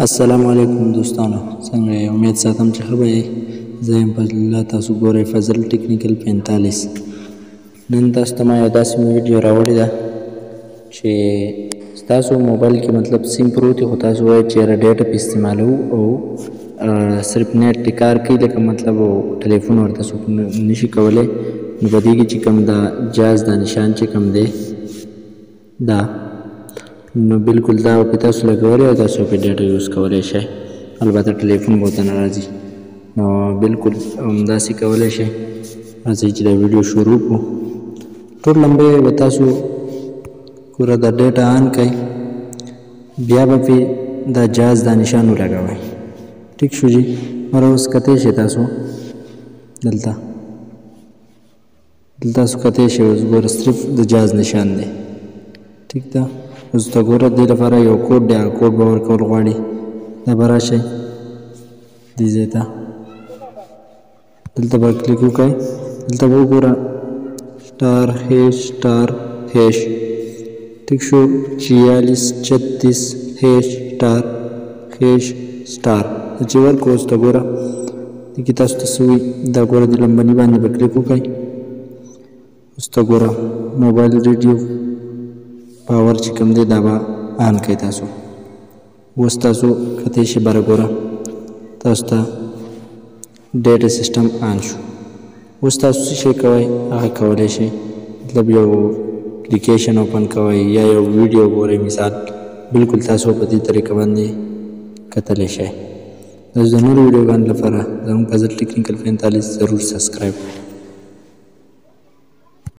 السلام علیکم دوستانو، څنګه یې؟ امید ساتم چې ښه به یې. زه یم فضل الله، تاسو ګورئ فضل ټیکنیکل 45. نن تاسو ته ما یو داسې ویډیو راوړې ده چې ستاسو موبایل کې مطلب سیم پروت خو تاسو وایئ چې یاره ډیټا پې استعمالوو او صرف نیټ ټې کار کوي، لکه مطلب ټلیفون ورته څوک نشي کولی. نو په دې کې چې کوم دا جاز دا نشان چې کوم دی دا نو بالکل دا په تاسو لګولی او تاسو په ډیټا یوز کولی شئ. البته ټلیفون به ورته نه راځي. نو بالکل همداسې کولی شئ. راځئ چې دا ویډیو شروع کړو. ټول لمبې به تاسو ګوره دا ډیټا آن کړئ، بیا به پې دا جاز دا نشان ولګوئ. ټیک شو جي. اور اوس کتی شئ تاسو دلته تاسو کتی شئ. اوس ګوره صرف د جاز نشان دی. ټیک ده. اوس ته ګوره دې لپاره یو کوډ دی، هغه کوډ به ورکول غواړي. دا به راشئ دې ځای ته، دلته به کلیک وکړئ. دلته به وګوره سټار هیش سټار هیش. ټیک شو. 46 36 هیش سټار هیش سټار چې ورکړو. اوس ته ګوره دې کې تاسو ته څه وي، دا ګوره دې لمبني باندې به کلیک وکړئ. اوس ته ګوره موبایل ریډیو پاور چې کوم دی دا به آن کړئ تاسو. اوس تاسو کتی شئ بره ګوره تاسو ته ډیټا سیسټم آن شو. اوس تاسو څه شی کوئ هغه کولی شئ، مطلب یو اپلیکیشن اوپن کوئ یا یو ویډیو ګورئ مثال. بالکل تاسو په دې طریقه باندې کتلی شئ. تاسو د نورو ویډیوګانو لپاره زموږ فضل ټیکنیکل 45 ضرور سبسکرایب کړئ.